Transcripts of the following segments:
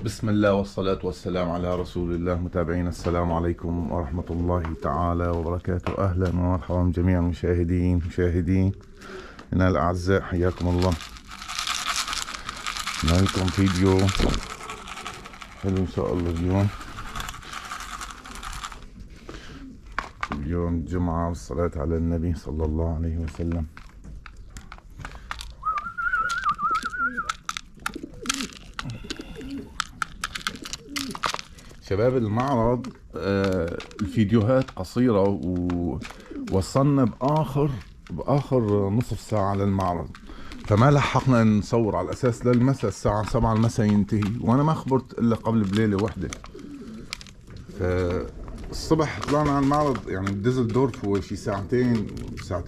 بسم الله والصلاة والسلام على رسول الله. متابعين السلام عليكم ورحمة الله تعالى وبركاته. أهلا ومرحبا جميع مشاهدين هنا الأعزاء، حياكم الله. معكم فيديو حلو إن شاء الله. اليوم الجمعة والصلاة على النبي صلى الله عليه وسلم. شباب المعرض الفيديوهات قصيرة ووصلنا بآخر نصف ساعة للمعرض، فما لحقنا نصور على الأساس للمساء الساعة 7 المساء ينتهي، وأنا ما خبرت إلا قبل بليلة واحدة. فالصبح طلعنا على المعرض يعني بديزلدورف، هو شي ساعتين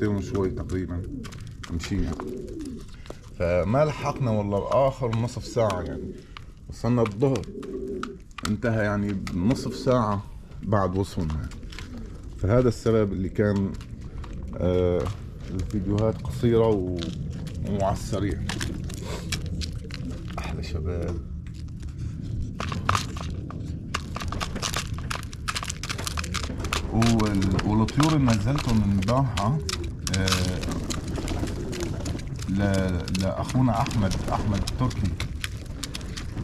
وشوي تقريبا مشينا، فما لحقنا والله بآخر نصف ساعة. يعني وصلنا الظهر، انتهى يعني بنصف ساعة بعد وصولنا. فهذا السبب اللي كان الفيديوهات قصيرة وعلى السريع. أحلى شباب. والطيور اللي نزلتهم من البارحة لأخونا أحمد تركي،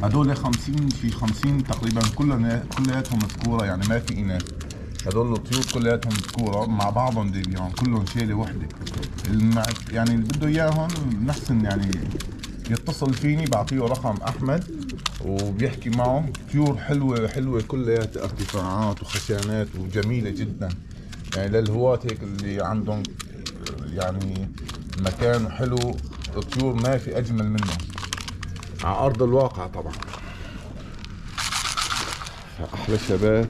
هدول 50 تقريبا كلياتهم مذكورة، يعني ما في إناث. هدول الطيور كلياتهم مذكورة مع بعضهم ديبيان، كلهم شيلة وحدة. يعني اللي بده إياهم نحسن يعني يتصل فيني، بعطيه رقم أحمد وبيحكي معه. طيور حلوة كلياتها ارتفاعات وخشانات وجميلة جدا، يعني للهواة هيك اللي عندهم يعني مكان حلو. الطيور ما في أجمل منه على أرض الواقع طبعا. أحلى شباب،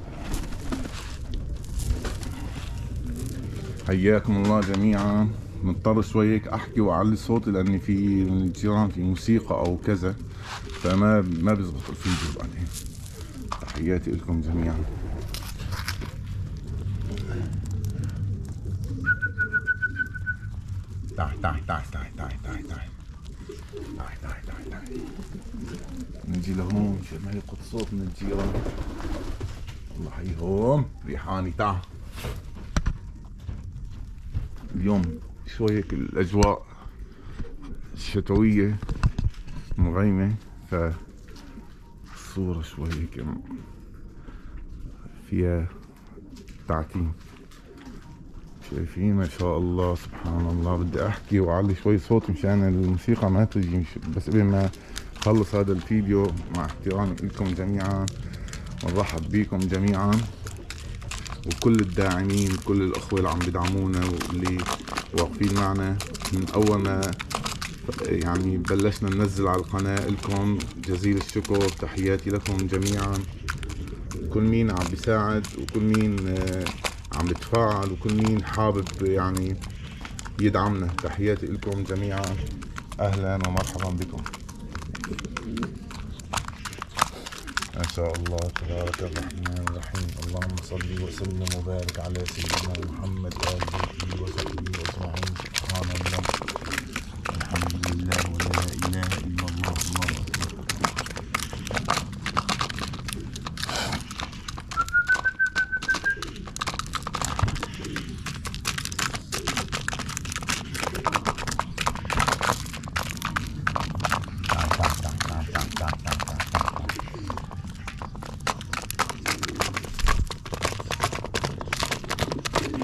حياكم الله جميعا. مضطر شوي هيك أحكي وأعلي صوتي لأني في الجيران في موسيقى أو كذا، فما بيزبط الفيديو بعدين. تحياتي لكم جميعا. تعال نجي لهون مشان ما يلقط صوت من الجيران. الله يحييهم. ريحاني تعال. اليوم شوي هيك الاجواء الشتوية مغيمة، فالصورة شوي هيك فيها تعتيم. شايفين ما شاء الله سبحان الله. بدي احكي واعلي شوي صوتي مشان الموسيقى ما تجي، بس قبل ما خلص هذا الفيديو، مع احترامي لكم جميعا ونرحب بكم جميعا وكل الداعمين، كل الاخوة اللي عم بدعمونا واللي واقفين معنا من اول ما يعني بلشنا ننزل على القناة. لكم جزيل الشكر، تحياتي لكم جميعا. كل مين عم بيساعد وكل مين عم بتفاعل وكل مين حابب يعني يدعمنا، تحياتي لكم جميعا. اهلا ومرحبا بكم. ما شاء الله تبارك الرحمن الرحيم. اللهم صل وسلم وبارك على سيدنا محمد آله وصحبه أجمعين. سبحان الله، الحمد لله، ولا إله إلا الله، الله أكبر.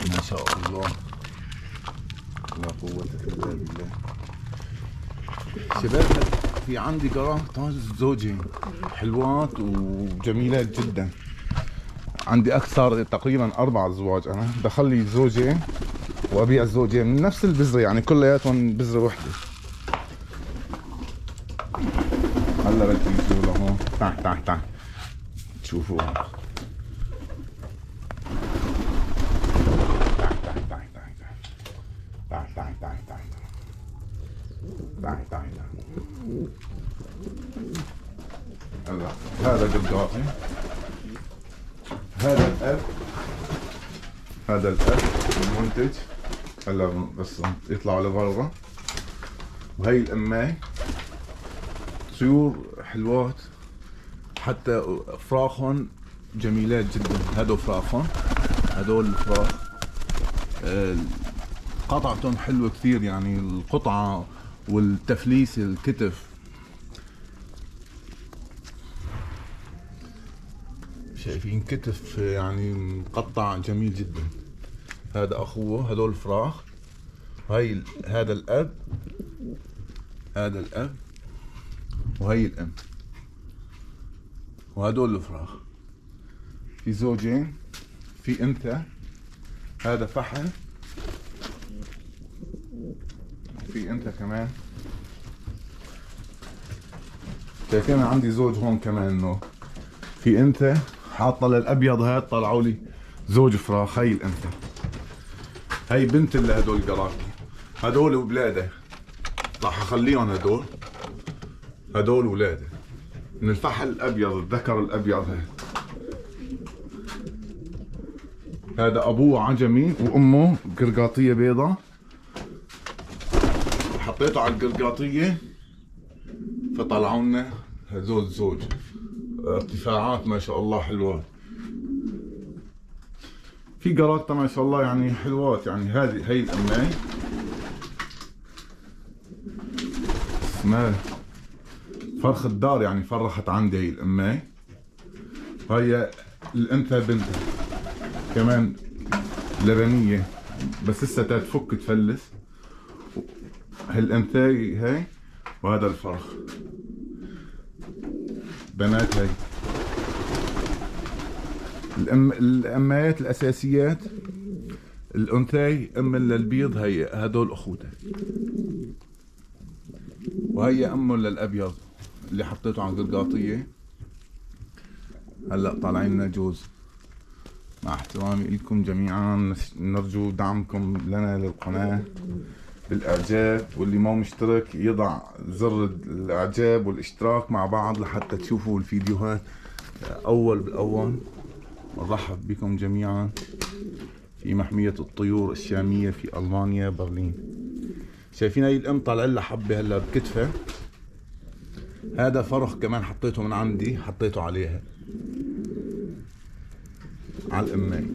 ما شاء الله، لا قوة إلا بالله. شباب في عندي قرار زوجين حلوات وجميلات جدا. عندي أكثر تقريبا 4 أزواج، أنا بخلي زوجين وأبيع زوجين من نفس البذرة، يعني كلياتهم بذرة وحدة. هلا بدي يجوا لهون. تعال تشوفوا. تعال. هلا هذا قلقاطي، هذا الأب المنتج. هلا بس يطلعوا لبرا. وهي الأماي، طيور حلوات حتى فراخهم جميلات جدا. هدول فراخهم، هدول الفراخ قطعتهم حلوة كثير، يعني القطعة والتفليس الكتف شايفين كتف يعني مقطع جميل جدا. هذا اخوه، هدول الفراخ، هاي هذا الاب، هذا الاب وهي الام، وهدول الفراخ. في زوجين، في انثى، هذا فحل، في انثى كمان. شايفين عندي زوج هون كمان، انه في انثى حاطه للابيض. هاد طلعوا لي زوج فراخ. هي الانثى، هي بنت اللي هدول القراقي، هدول وبلاده. راح اخليهم هدول ولاده من الفحل الابيض، الذكر الابيض. هذا ابوه عجمي وامه قرقاطيه بيضة. حطيته على القرقاطيه فطلعوا لنا هذول الزوج. ارتفاعات ما شاء الله حلوات. في قراقطة ما شاء الله يعني حلوات. يعني هي الاماي اسمها فرخ الدار، يعني فرخت عندي هي الاماي. وهي الانثى بنتها كمان لبنية، بس لسه تفك تفلس. هالانثى هي، وهذا الفرخ بنات. هي الامايات الاساسيات. الانثى ام للبيض، هي هدول اخوتها، وهي ام للابيض اللي حطيته على القرقاطيه. هلا طالعين لنا جوز. مع احترامي لكم جميعا، نرجو دعمكم لنا للقناه بالاعجاب، واللي ما مشترك يضع زر الاعجاب والاشتراك مع بعض لحتى تشوفوا الفيديوهات اول بالاول. ونرحب بكم جميعا في محمية الطيور الشامية في ألمانيا برلين. شايفين هاي الام طالع لها حبة هلا بكتفها. هذا فرخ كمان حطيته من عندي، حطيته عليها على الامي.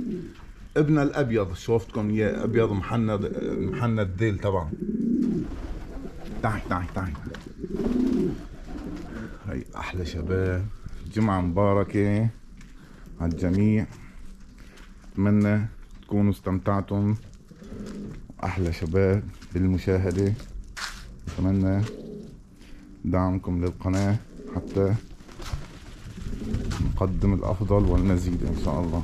ابنها الابيض شوفتكم اياه، ابيض محند الذيل تبعه. تعي هاي احلى شباب. جمعة مباركة على الجميع. اتمنى تكونوا استمتعتم. احلى شباب بالمشاهدة. اتمنى دعمكم للقناة حتى نقدم الافضل والمزيد ان شاء الله.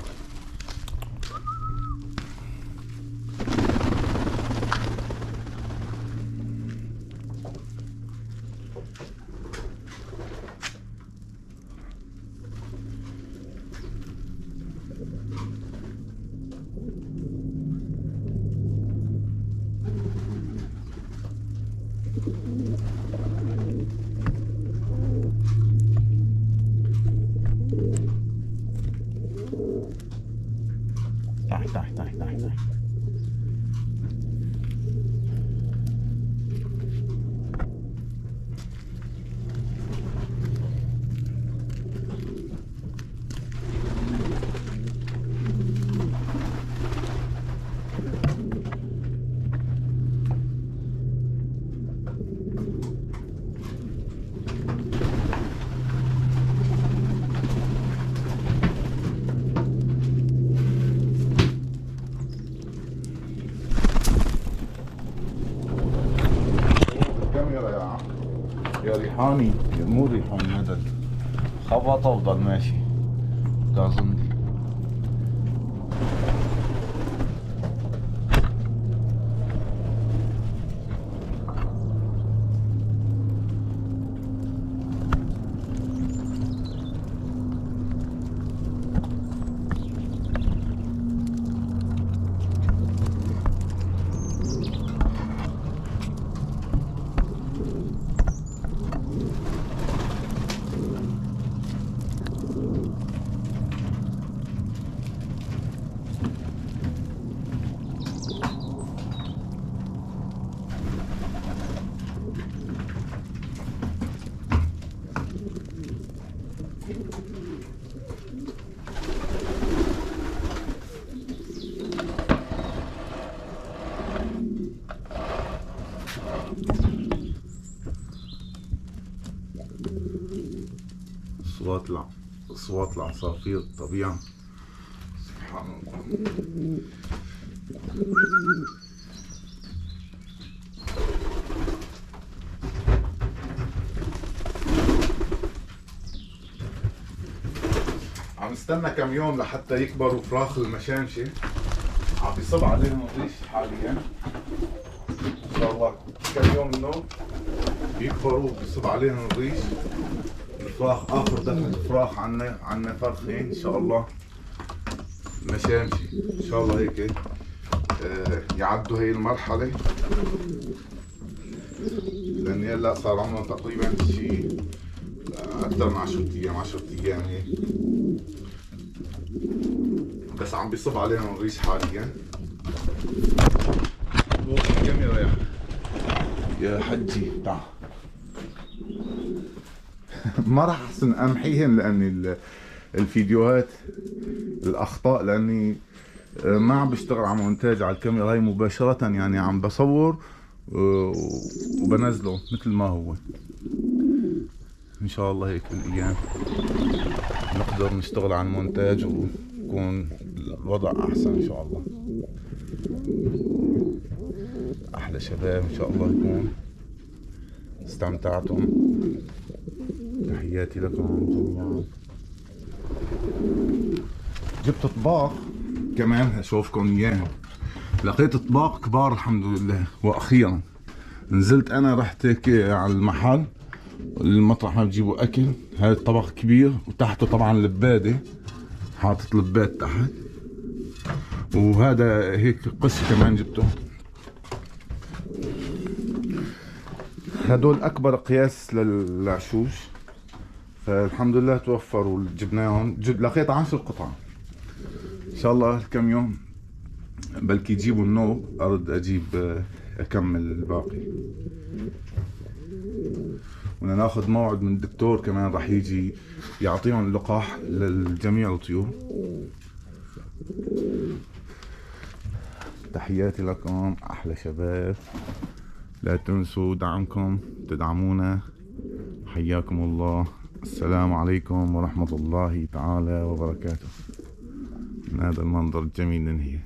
تعي. يا ريحاني، مو ريحاني، هذا خبطه وضل ماشي كازندي. أصوات العصافير، الطبيعة سبحان الله. عم نستنى كم يوم لحتى يكبروا فراخ المشامشة، عم بيصب عليهم الريش حاليا. إن شاء الله كم يوم منهم بيكبروا بيصب عليهم الريش الفراخ. آخر دفعة فراخ عنا فرخين إن شاء الله مشامشي إن شاء الله هيك يعدوا هي المرحلة، لأن هلا صار عمرهم تقريبا شيء أكثر من 10 أيام هيك، بس عم بيصب عليهم الريش حاليا. وقف الكاميرا يا حجي تعال. ما راح احسن امحيهم لاني الفيديوهات الاخطاء، لاني ما عم بشتغل على مونتاج على الكاميرا هاي مباشرة، يعني عم بصور وبنزله مثل ما هو. ان شاء الله هيك بالايام نقدر نشتغل على المونتاج ويكون الوضع احسن ان شاء الله. احلى شباب ان شاء الله يكون استمتعتم. تحياتي لكم جميعا. جبت اطباق كمان اشوفكم اياهم، لقيت اطباق كبار الحمد لله. واخيرا نزلت انا رحت هيك على المحل المطرح ما بجيبوا اكل. هذا الطبق كبير وتحته طبعا لباده، حاطط لبات تحت، وهذا هيك قش كمان جبته. هدول اكبر قياس للعشوش، فالحمد لله توفروا جبناهم. لقيت 10 قطع. ان شاء الله كم يوم بلكي يجيبوا النوب ارد اجيب اكمل الباقي. بدنا ناخذ موعد من الدكتور كمان راح يجي يعطيهم اللقاح للجميع الطيور. تحياتي لكم احلى شباب. لا تنسوا دعمكم، تدعمونا. حياكم الله. السلام عليكم ورحمة الله تعالى وبركاته. من هذا المنظر الجميل ننهي.